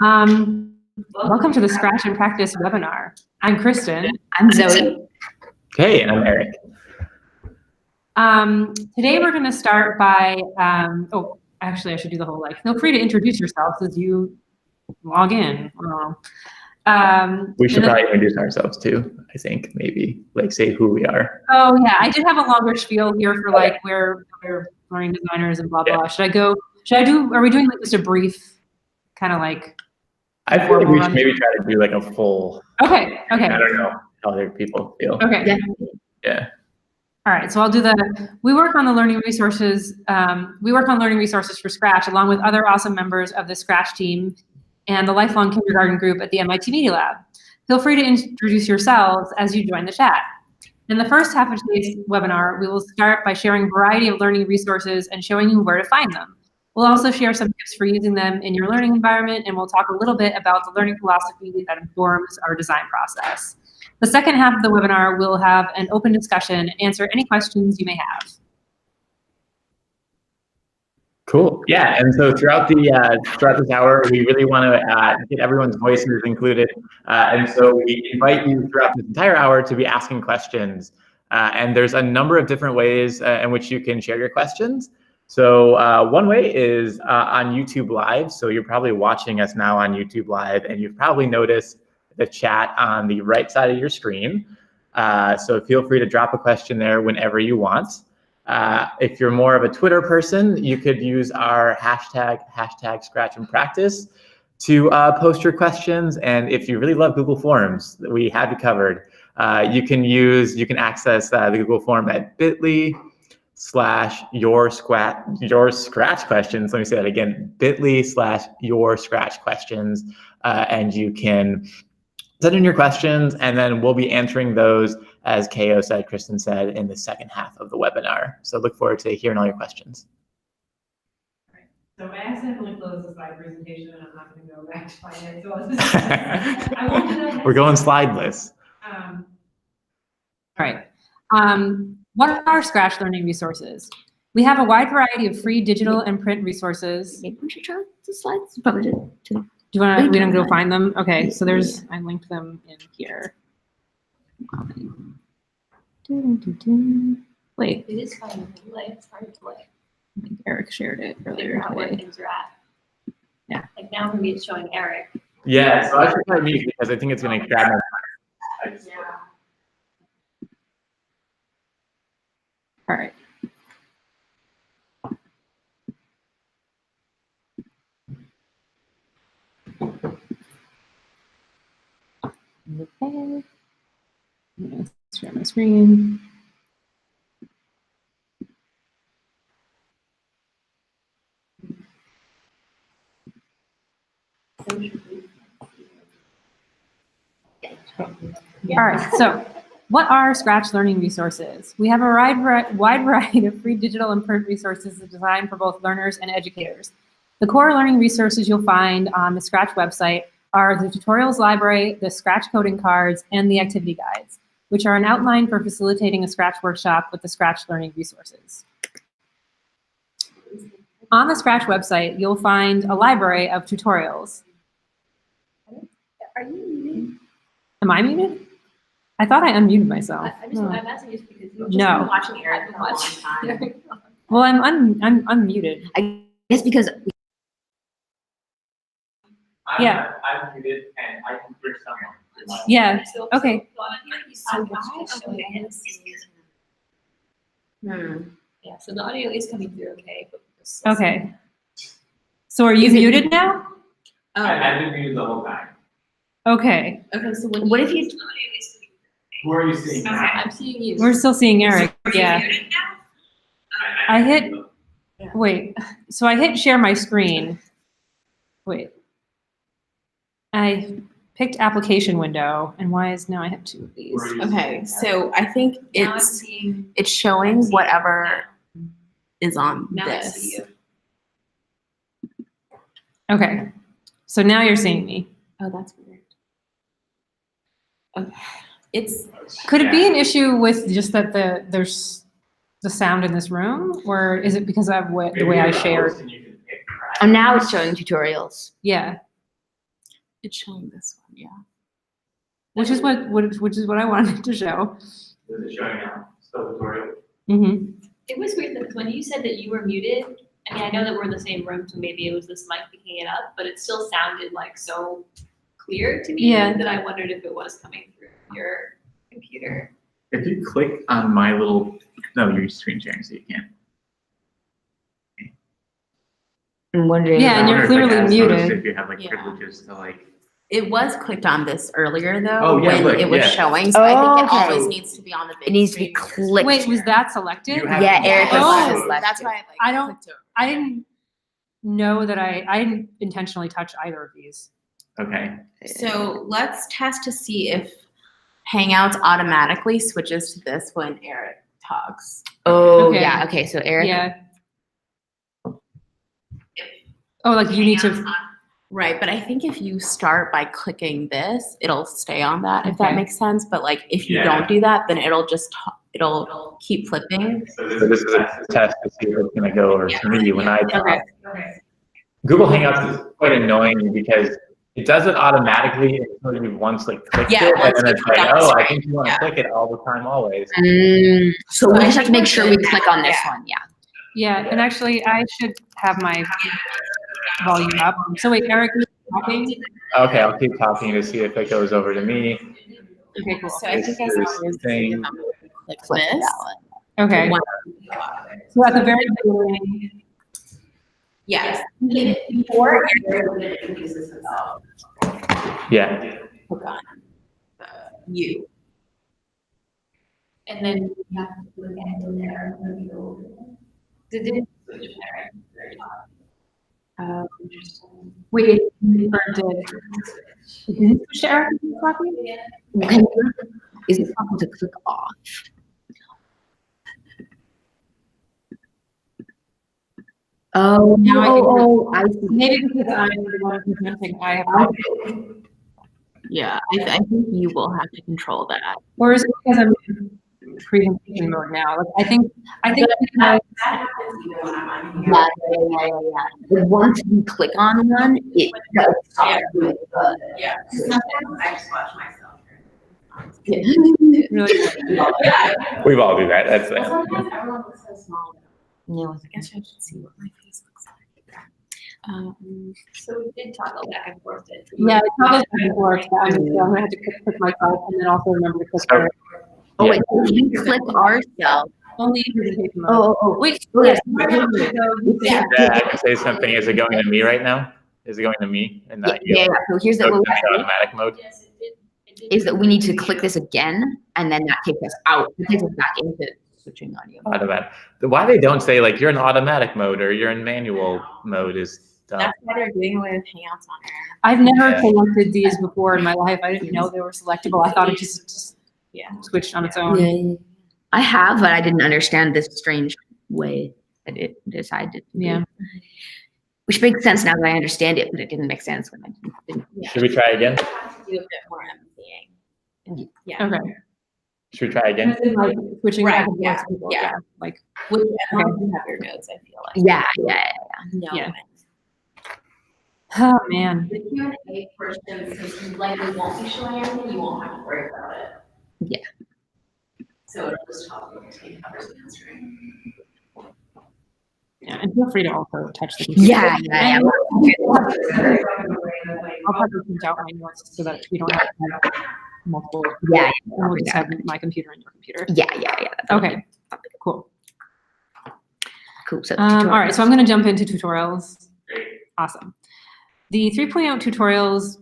Welcome to the Scratch and Practice webinar. I'm Kristen. I'm Zoe. Hey, and I'm Eric. Today we're going to start by, actually I should do the whole feel free to introduce yourselves as you log in. We should probably introduce ourselves too, I think, maybe, say who we are. Oh yeah, I did have a longer spiel here for we're learning designers and blah, blah. Yeah. Are we doing just a brief kind of I feel like we should maybe try to do a full. Okay. I don't know how other people feel. Okay. Yeah. All right, so I'll do we work on the learning resources. We work on learning resources for Scratch along with other awesome members of the Scratch team and the Lifelong Kindergarten group at the MIT Media Lab. Feel free to introduce yourselves as you join the chat. In the first half of today's webinar, we will start by sharing a variety of learning resources and showing you where to find them. We'll also share some tips for using them in your learning environment, and we'll talk a little bit about the learning philosophy that informs our design process. The second half of the webinar, we'll have an open discussion and answer any questions you may have. Cool. Yeah, and so throughout this hour, we really want to get everyone's voices included, and so we invite you throughout this entire hour to be asking questions. And there's a number of different ways in which you can share your questions. So one way is on YouTube Live. So you're probably watching us now on YouTube Live, and you've probably noticed the chat on the right side of your screen. So feel free to drop a question there whenever you want. If you're more of a Twitter person, you could use our hashtag Scratch and Practice to post your questions. And if you really love Google Forms, we have you covered. You can access the Google form at bit.ly/your scratch questions. Let me say that again, bit.ly/your scratch questions. And you can send in your questions, and then we'll be answering those, as Ko said, Kristen said, in the second half of the webinar. So look forward to hearing all your questions. All right. So I accidentally closed the slide presentation, and I'm not going to go back to find it. So I'll just, I won't do that. We're going slideless. All right. What are Scratch learning resources? We have a wide variety of free digital and print resources. Maybe we should try the slides. Probably do. Do you want to? We don't go find them. Okay, so I linked them in here. Wait. It is kind of delay. It's hard to delay. I think Eric shared it earlier Where today. things are at. Yeah. Now maybe it's showing Eric. Yeah, so I should try mute because I think it's going to grab my. Yeah. All right. Okay. I'm going to share my screen. All right, so what are Scratch learning resources? We have a wide variety of free digital and print resources designed for both learners and educators. The core learning resources you'll find on the Scratch website are the tutorials library, the Scratch coding cards, and the activity guides, which are an outline for facilitating a Scratch workshop with the Scratch learning resources. On the Scratch website, you'll find a library of tutorials. Are you muted? Am I muted? I thought I unmuted myself. I'm asking just because you've just been watching Eric for a long time. Well, I'm unmuted. I guess because I'm muted and I can bring someone. Yeah. Okay. Yeah, so the audio is coming through okay. Okay. So are you muted now? I've been muted the whole time. Okay. Okay, so what if you... Who are you seeing? Okay, I'm seeing you. We're still seeing Eric. Yeah. I hit, wait, so I hit share my screen. Wait. I picked application window, and why is now I have two of these? Okay, so I think it's showing whatever is on this. Okay, so now you're seeing me. Oh, that's weird. Okay, Could it be an issue with just that there's the sound in this room, or is it because of the way I shared? Oh, now it's showing tutorials. Yeah, It's showing this one, yeah. which is what I wanted to show. Is it showing now? Still tutorial. Mm-hmm. It was weird because when you said that you were muted, I mean, I know that we're in the same room, so maybe it was this mic picking it up, but it still sounded like so clear to me Yeah. that I wondered if it was coming through your computer. If you click on my little, no, you're screen sharing, so you can't. I'm wondering. Yeah, and about- you're clearly muted. If you have like Yeah. privileges to like. It was clicked on this earlier though, Oh, yeah, when look, it was yeah. showing, so I think it Okay. always needs to be on the big It needs to be screen. clicked. Wait, was that selected? You have- Yeah, Yeah, Erica it Oh. was. selected. That's why I like I don't- clicked it. I didn't know that I didn't intentionally touch either of these. Okay. So let's test to see if Hangouts automatically switches to this when Eric talks. Oh, Okay. yeah. Okay, so Eric. Yeah. Oh, like you need to. Right, but I think if you start by clicking this, it'll stay on that, if Okay. that makes sense. But like, if you Yeah. don't do that, then it'll just, it'll keep flipping. So this is a test to see if it's gonna go over to me when I talk. Okay. Google Hangouts is quite annoying because it does it automatically until you once like clicked Yeah, it, and once then you it's click like, on the oh, I screen, think you want to yeah. click it all the time, always. So we I just have to think make we're sure we good click now. on this Yeah. one. Yeah. Yeah, and actually, I should have my volume up. So wait, Eric, are you talking? Okay, I'll keep talking to see if it goes over to me. Okay, cool. So I think as long as Thing. you click this. Okay. One- So at the very beginning, Yes. Before Eric introduces himself. Yeah. Click on you. And then you have to look at in there. Did it switch there? Very top. Interesting. wait, or did it switch to Eric talking? Can you- Is it possible to click off? Oh, Now I can- I see. Maybe because I'm the one presenting, I have. Yeah, I think you will have to control that. Or is it because I'm in presentation mode now? Like, I think because That happens even when I'm on here. Yeah. But once you click on one, it does stop doing the. Yeah. Sometimes I just watch myself. really, We've all do that. That's Well, it. sometimes everyone looks so small. No. I guess I should see what my face looks like. So we did toggle back and forth. yeah, it toggles back and forth. So I'm gonna have to click myself and then also remember to click So- Eric. Oh, wait, if you click ourselves. Only in presentation mode. Oh. Wait, Oh, yes. Yeah. Yeah, I can say something. Is it going to me right now? Is it going to me and not you? Yeah, so here's So the it's little in the automatic mode. Yes, it did. It did. is that we need to click this again, and then that takes us out. It takes us back into switching audio. Automatic. Why they don't say like you're in automatic mode or you're in manual mode is dumb. That's why they're doing away with Hangouts on air. I've never Yeah. selected these before in my life. I didn't know they were selectable. I thought it just Yeah. switched on its own. I have, but I didn't understand this strange way that it decided to do. Yeah. Which makes sense now that I understand it, but it didn't make sense when I didn't. Should we try again? Do a bit more emptying. Yeah. Okay. Should we try again? As in, like, switching Right, back and forth. yeah, to people, yeah. Like, With, as long as you have your notes, I feel like. Yeah. No. Yeah. oh man. The Q&A portion, since you likely won't be showing anything, you won't have to worry about it. Yeah. So it'll just help you take covers and answering. Yeah, and feel free to also touch the computer. Yeah. I'll probably print out my notes so that we don't have to have multiple. Yeah, And we'll just have my computer and your computer. Yeah. Okay, cool. Cool. So, All right, so I'm going to jump into tutorials. Awesome. The 3.0 tutorials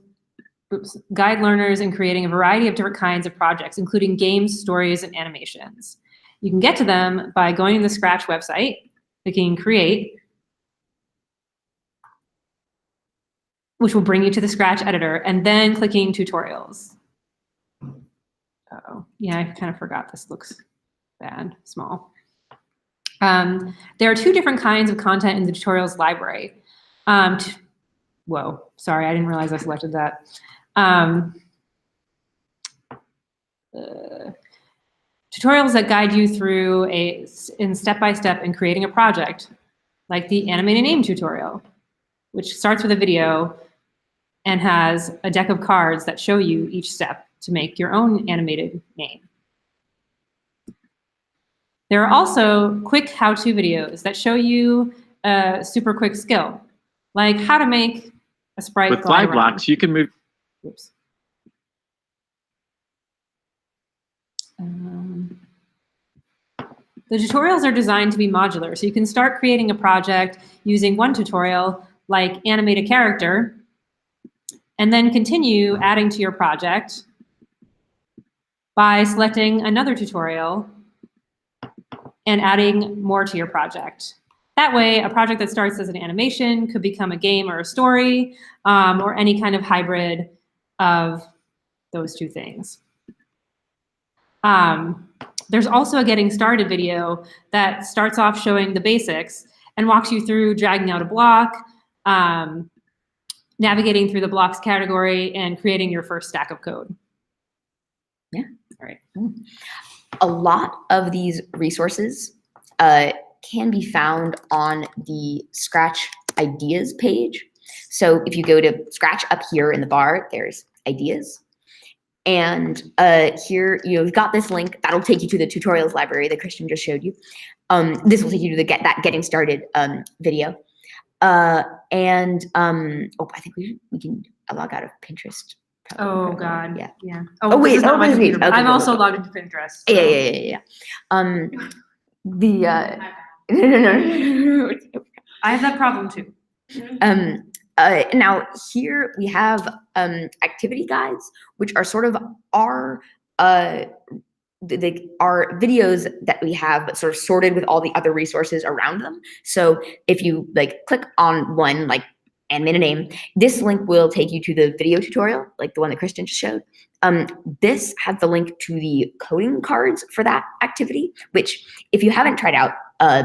guide learners in creating a variety of different kinds of projects, including games, stories, and animations. You can get to them by going to the Scratch website, clicking Create, which will bring you to the Scratch editor, and then clicking Tutorials. Uh-oh. Yeah, I kind of forgot this looks bad, small. There are two different kinds of content in the tutorials library. Whoa, sorry, I didn't realize I selected that. Tutorials that guide you through in step-by-step in creating a project, like the animate a name tutorial. which starts with a video and has a deck of cards that show you each step to make your own animated name. There are also quick how-to videos that show you a super quick skill, like how to make a sprite With fly fly blocks, you can move. Oops. The tutorials are designed to be modular, so you can start creating a project using one tutorial, like animate a character, and then continue adding to your project by selecting another tutorial and adding more to your project. That way, a project that starts as an animation could become a game or a story, or any kind of hybrid of those two things. There's also a getting started video that starts off showing the basics and walks you through dragging out a block, navigating through the blocks category, and creating your first stack of code. Yeah. All right. A lot of these resources can be found on the Scratch ideas page. So if you go to Scratch up here in the bar, there's ideas. And here you've got this link that'll take you to the tutorials library that Christian just showed you. This will take you to the getting started video. Oh, I think we can log out of Pinterest. Oh God. Yeah. Yeah. Oh, wait, this is not my wait, computer. okay, I'm go, also go. logged into Pinterest. Yeah, so- yeah. No. I have that problem too. Now here we have activity guides, which are sort of our videos that we have, but sort of sorted with all the other resources around them. So if you like click on one, like animate a name, this link will take you to the video tutorial, like the one that Christian just showed. This has the link to the coding cards for that activity, which if you haven't tried out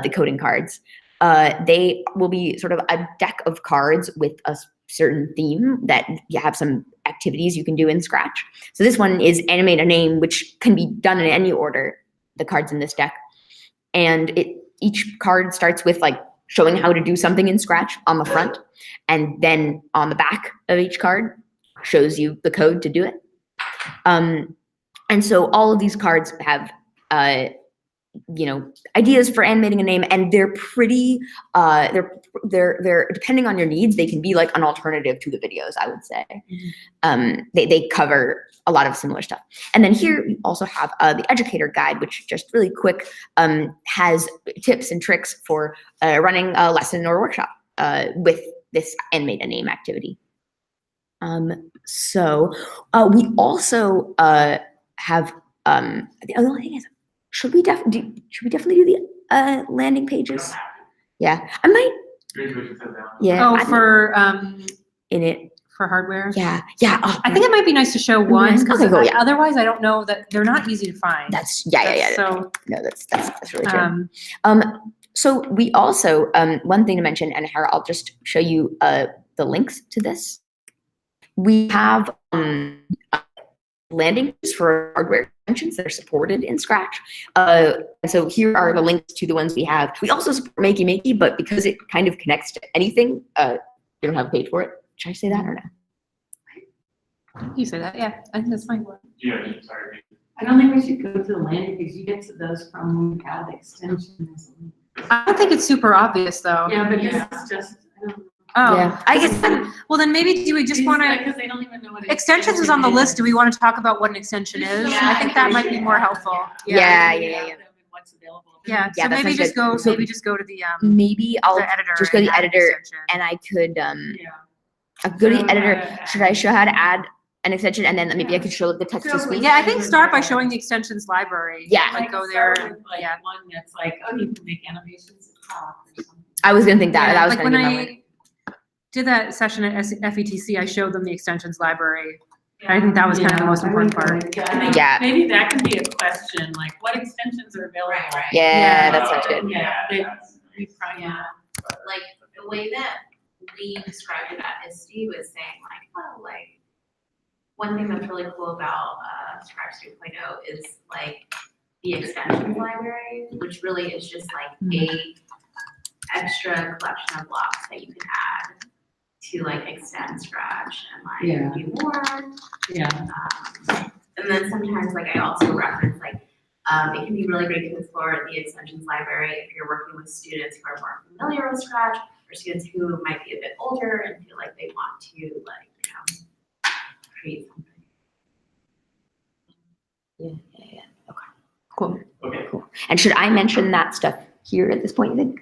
the coding cards, they will be sort of a deck of cards with a certain theme that you have some activities you can do in Scratch. So this one is animate a name, which can be done in any order, the cards in this deck. And each card starts with like showing how to do something in Scratch on the front. And then on the back of each card shows you the code to do it. And so all of these cards have ideas for animating a name, and they're pretty they're depending on your needs, they can be like an alternative to the videos, I would say. They cover a lot of similar stuff. And then here we also have the educator guide, which just really quick has tips and tricks for running a lesson or workshop with this animate a name activity. So we also have the other thing is, should we definitely do the landing pages? Yeah, I might. Yeah. Oh, for in it. for hardware. Yeah. Oh, I think it might be nice to show one because Okay, cool, yeah. otherwise I don't know that they're not easy to find. that's yeah. So No, that's really true. So we also one thing to mention, and Hera, I'll just show you the links to this. We have landing pages for hardware extensions that are supported in Scratch. And so here are the links to the ones we have. We also support Makey Makey, but because it kind of connects to anything, you don't have a page for it. Should I say that or no? you say that, yeah, I think that's fine. Sorry. I don't think we should go to the landing because you get to those from when you add the extensions. I don't think it's super obvious though. Yeah, but this is just, I don't know. Oh, Yeah. I guess well then maybe do we just want to, Because they don't even know what. extensions is on the list. Do we want to talk about what an extension is? Yeah, I think that might be more helpful. Yeah. What's available. Yeah, Yeah, so that maybe sounds good. maybe just go to the maybe I'll editor. just go to and the add an editor extension. and I could Yeah. I'll go to So, the editor. Should I show how to add an extension and then maybe I could show the text to speech? Yeah, I think start by showing the extensions library. Yeah. Like go there. Like Yeah. one that's like, oh, you can make animations of talk or something. I was gonna think that. Yeah, That was like gonna when be my word. I did that session at FETC, I showed them the extensions library. I think that was kind of the most important part. Yeah, I think Yeah. maybe that could be a question, like what extensions are available? Right. Yeah, Yeah. that sounds good. Yeah, we probably, Like the way that we described it at ISTE was saying like, oh, like one thing that's really cool about Scratch 3.0 is like the extensions library, which really is just like a extra collection of blocks that you can add to like extend Scratch and Yeah. like do more. Yeah. And then sometimes like I also reference like, it can be really great to explore the extensions library if you're working with students who are more familiar with Scratch or students who might be a bit older and feel like they want to like, create something. Yeah. Okay. Cool. Okay. Cool. And should I mention that stuff here at this point, you think?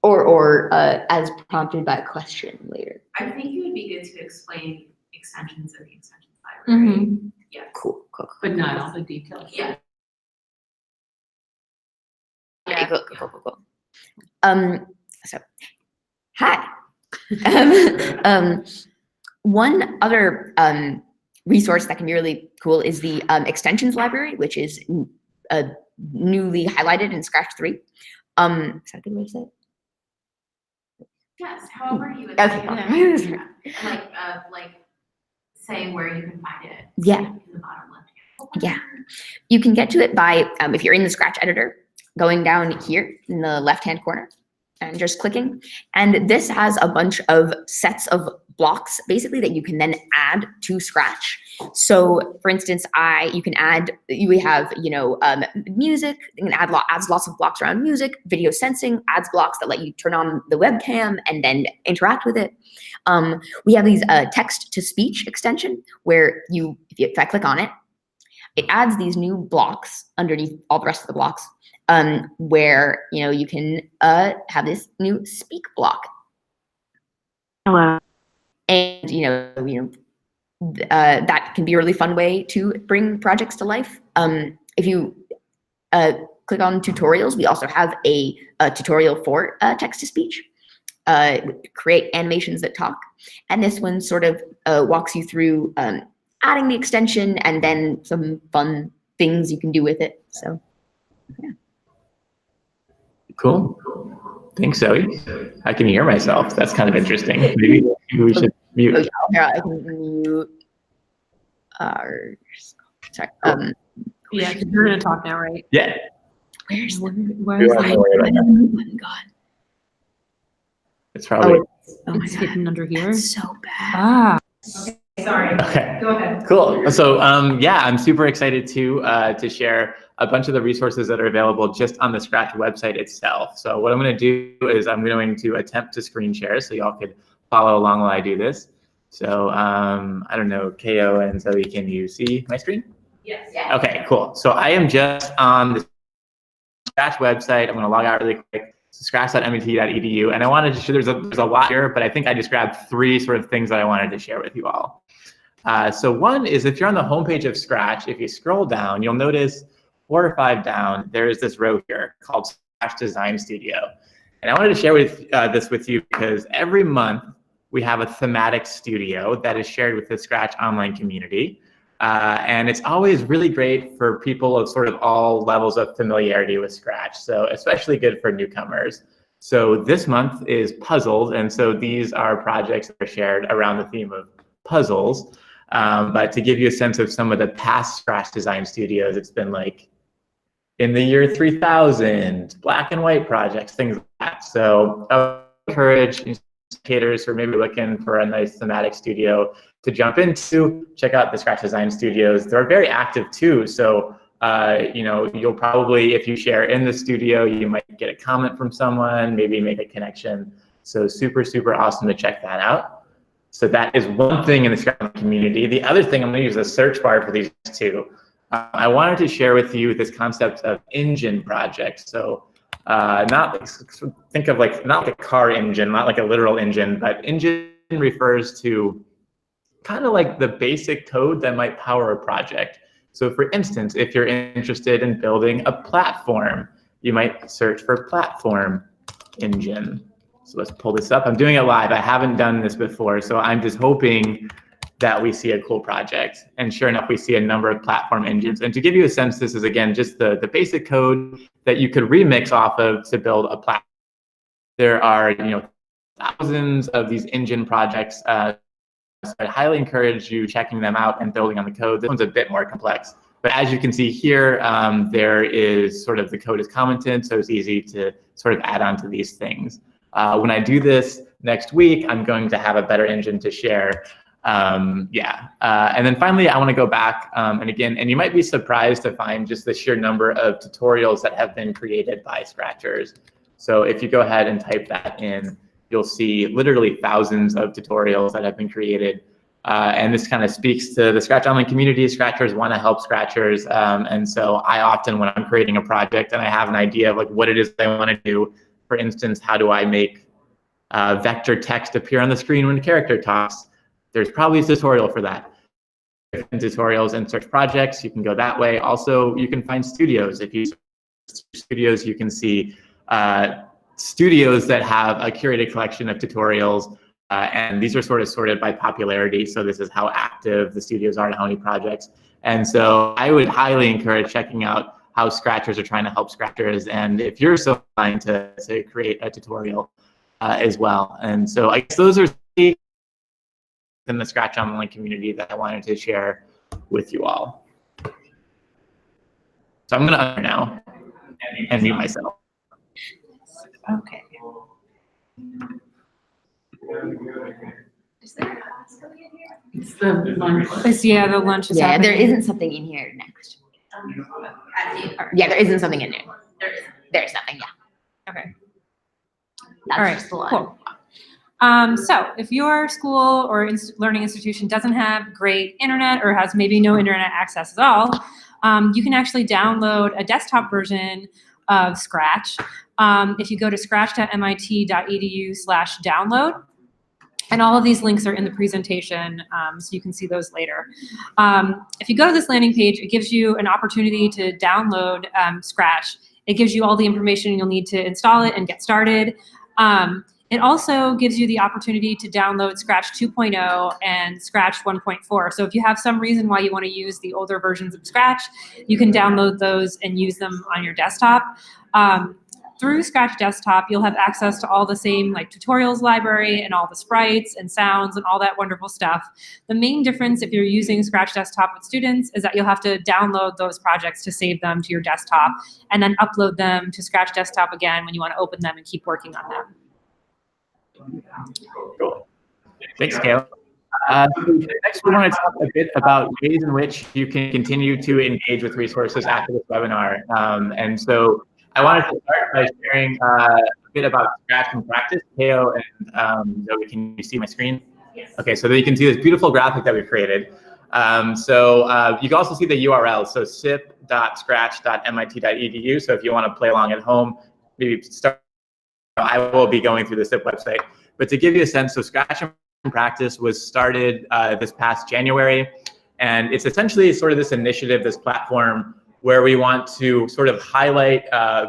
Or as prompted by a question later? I think it would be good to explain extensions in the extensions library. Yes. Cool. But not all the details. Yeah. Okay, cool. So, hi. One other resource that can be really cool is the extensions library, which is newly highlighted in Scratch 3. Is that a good way to say it? Yes, however you would. Okay. say it. And like saying where you can find it. Yeah. In the bottom left. Yeah. You can get to it by, if you're in the Scratch editor, going down here in the left-hand corner and just clicking. And this has a bunch of sets of blocks basically that you can then add to Scratch. So for instance, we have, music, you can adds lots of blocks around music, video sensing, adds blocks that let you turn on the webcam and then interact with it. We have these text to speech extension where if I click on it, it adds these new blocks underneath all the rest of the blocks, where you can have this new speak block. Hello. And that can be a really fun way to bring projects to life. If you click on tutorials, we also have a tutorial for text to speech. Create animations that talk, and this one sort of walks you through adding the extension and then some fun things you can do with it. So, yeah. Cool. Thanks, Zoe. I can hear myself. That's kind of interesting. Maybe we should mute. Here, I can mute. Sorry. Yeah, because you're gonna talk now, right? Yeah. Where's the Where's We don't have to the worry about that. button gone? It's probably. Oh my it's god, hidden under here? that's so bad. Ah. Sorry. Okay. Go ahead. Cool. So yeah, I'm super excited to share a bunch of the resources that are available just on the Scratch website itself. So what I'm going to do is I'm going to attempt to screen share so y'all could follow along while I do this. So I don't know, KO and Zoe, can you see my screen? Yes. Okay, cool. So I am just on the Scratch website. I'm going to log out really quick. Scratch.met.edu, and I wanted to share. There's a lot here, but I think I just grabbed 3 sort of things that I wanted to share with you all. So one is if you're on the homepage of Scratch, if you scroll down, you'll notice 4 or 5 down, there is this row here called Scratch Design Studio. And I wanted to share this with you because every month we have a thematic studio that is shared with the Scratch online community. And it's always really great for people of sort of all levels of familiarity with Scratch. So especially good for newcomers. So this month is puzzles. And so these are projects that are shared around the theme of puzzles. But to give you a sense of some of the past Scratch Design Studios, it's been like in the year 3000, black and white projects, things like that. So I would encourage educators who are maybe looking for a nice thematic studio to jump into, check out the Scratch Design Studios. They're very active too. So, you'll probably, if you share in the studio, you might get a comment from someone, maybe make a connection. So super, super awesome to check that out. So that is one thing in the Scratch community. The other thing, I'm gonna use a search bar for these two. I wanted to share with you this concept of engine projects. So think of not like a car engine, not like a literal engine, but engine refers to kind of like the basic code that might power a project. So for instance, if you're interested in building a platform, you might search for platform engine. So let's pull this up. I'm doing it live. I haven't done this before, so I'm just hoping that we see a cool project. And sure enough, we see a number of platform engines. And to give you a sense, this is again just the basic code that you could remix off of to build a platform. There are thousands of these engine projects. So I highly encourage you checking them out and building on the code. This one's a bit more complex. But as you can see here, there is sort of the code is commented, so it's easy to sort of add on to these things. When I do this, next week, I'm going to have a better engine to share. And then finally, I want to go back and you might be surprised to find just the sheer number of tutorials that have been created by Scratchers. So if you go ahead and type that in, you'll see literally thousands of tutorials that have been created. And this kind of speaks to the Scratch Online community. Scratchers want to help Scratchers. And so I often, when I'm creating a project and I have an idea of like what it is I want to do, for instance, how do I make vector text appear on the screen when a character talks? There's probably a tutorial for that. Tutorials and search projects, you can go that way. Also, you can find studios. If you search studios, you can see studios that have a curated collection of tutorials. And these are sort of sorted by popularity. So this is how active the studios are and how many projects. And so I would highly encourage checking out how Scratchers are trying to help Scratchers. And if you're so inclined to create a tutorial as well. And so I guess those are in the Scratch Online community that I wanted to share with you all. So I'm going to unmute now and mute myself. Okay. Is there a class going in here? It's the lunch. Yeah, the lunch is Yeah, there happening. isn't something in here next. At the, Yeah, there isn't something in there. there is. There's nothing, yeah. Okay. That's All right, just the one. cool. So if your school or learning institution doesn't have great internet or has maybe no internet access at all, you can actually download a desktop version of Scratch. If you go to scratch.mit.edu/download, and all of these links are in the presentation, so you can see those later. If you go to this landing page, it gives you an opportunity to download Scratch. It gives you all the information you'll need to install it and get started. It also gives you the opportunity to download Scratch 2.0 and Scratch 1.4. So if you have some reason why you want to use the older versions of Scratch, you can download those and use them on your desktop. Through Scratch Desktop, you'll have access to all the same like tutorials library and all the sprites and sounds and all that wonderful stuff. The main difference if you're using Scratch Desktop with students is that you'll have to download those projects to save them to your desktop and then upload them to Scratch Desktop again when you want to open them and keep working on them. Cool. Thanks, Kayla. Next, we want to talk a bit about ways in which you can continue to engage with resources after this webinar. And so I wanted to start by sharing a bit about Scratch in practice. Keo and Zoe, can you see my screen? Yes. Okay, so that you can see this beautiful graphic that we've created. You can also see the URL, so sip.scratch.mit.edu. So if you want to play along at home, maybe start. I will be going through the SIP website. But to give you a sense, so Scratch in Practice was started this past January. And it's essentially sort of this initiative, this platform, where we want to sort of highlight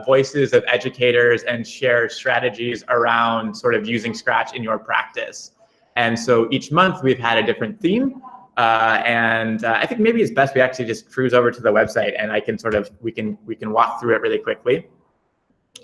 voices of educators and share strategies around sort of using Scratch in your practice. And so each month we've had a different theme. I think maybe it's best we actually just cruise over to the website and I can sort of, we can walk through it really quickly.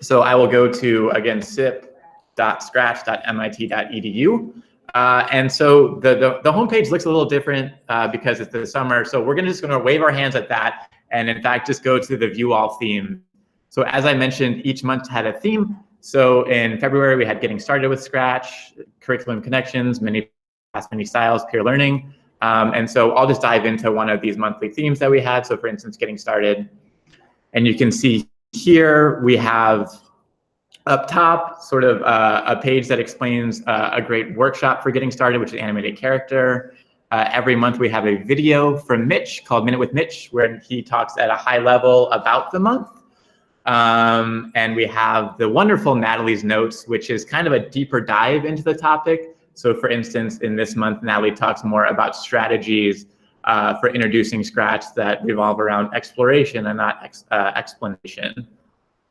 So I will go to, again, sip.scratch.mit.edu. And so the homepage looks a little different because it's the summer. So we're just going to wave our hands at that and in fact, just go to the view all theme. So as I mentioned, each month had a theme. So in February, we had Getting Started with Scratch, Curriculum Connections, Many Paths, Many Styles, Peer Learning. And so I'll just dive into one of these monthly themes that we had. So for instance, Getting Started. And you can see here we have up top sort of a page that explains a great workshop for getting started, which is animated character. Every month we have a video from Mitch called Minute with Mitch, where he talks at a high level about the month. And we have the wonderful Natalie's Notes, which is kind of a deeper dive into the topic. So for instance, in this month, Natalie talks more about strategies for introducing Scratch that revolve around exploration and not explanation.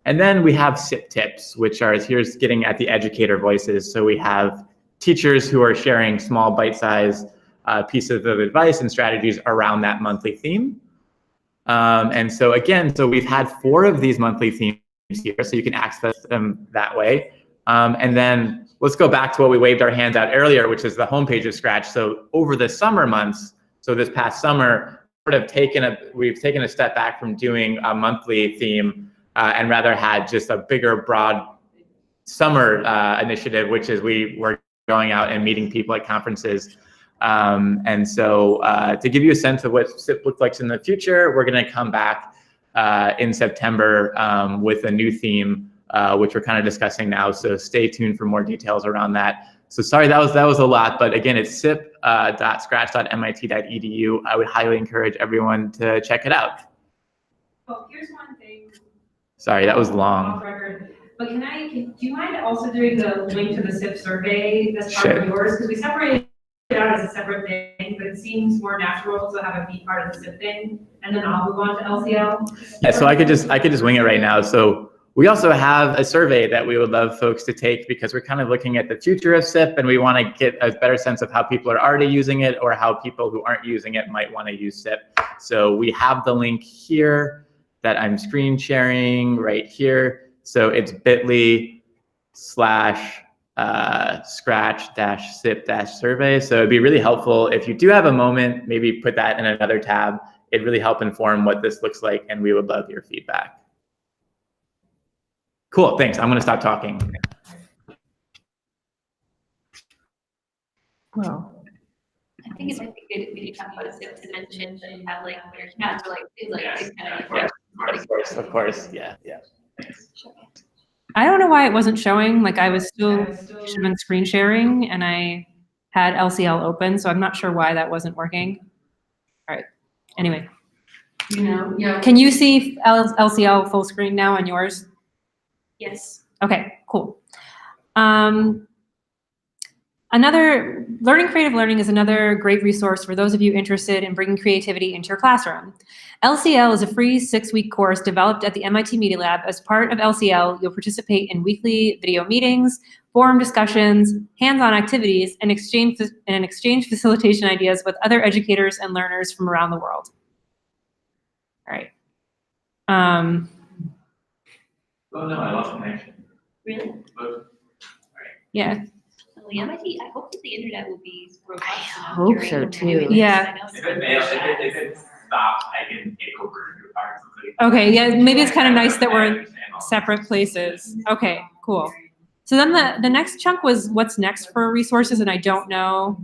And then we have SIP tips, which are, here's getting at the educator voices. So we have teachers who are sharing small bite-sized pieces of advice and strategies around that monthly theme. And so again, so we've had 4 of these monthly themes here, so you can access them that way. And then let's go back to what we waved our hands at earlier, which is the homepage of Scratch. So over the summer months, so this past summer, we've taken a step back from doing a monthly theme and rather had just a bigger, broad summer initiative, which is we were going out and meeting people at conferences. And so to give you a sense of what SIP looks like in the future, we're going to come back in September with a new theme, which we're kind of discussing now. So stay tuned for more details around that. So sorry, that was a lot, but again, it's sip.scratch.mit.edu. I would highly encourage everyone to check it out. Well, here's one thing. Sorry, that was Off long. record. But do you mind also doing the link to the SIP survey that's part of yours? Because we separated it out as a separate thing, but it seems more natural to have it be part of the SIP thing, and then I'll move on to LCL. Yeah, so I could just wing it right now. So we also have a survey that we would love folks to take because we're kind of looking at the future of SIP and we want to get a better sense of how people are already using it or how people who aren't using it might want to use SIP. So we have the link here that I'm screen sharing right here. So it's bit.ly/scratch-sip-survey. So it'd be really helpful if you do have a moment, maybe put that in another tab. It'd really help inform what this looks like, and we would love your feedback. Cool, thanks. I'm going to stop talking. Well, I think it's good if we talk about SIP to mention that you have like clear chat or like things like Yes. this kind of. Yeah, of course, yeah. I don't know why it wasn't showing. Like I was still should have been screen sharing, and I had LCL open, so I'm not sure why that wasn't working. All right. Anyway, can you see LCL full screen now on yours? Yes. Okay, cool. Creative Learning is another great resource for those of you interested in bringing creativity into your classroom. LCL is a free 6-week course developed at the MIT Media Lab. As part of LCL, you'll participate in weekly video meetings, forum discussions, hands-on activities, and exchange facilitation ideas with other educators and learners from around the world. All right. Oh no, I lost connection. Really? Yeah. Well, the MIT, I hope that the internet will be robust. I enough hope during so, the too. meetings. Yeah. I know If some it stops, I can take over your part. Okay, yeah, maybe it's kind of nice that we're in separate places. Okay, cool. So then the next chunk was what's next for resources, and I don't know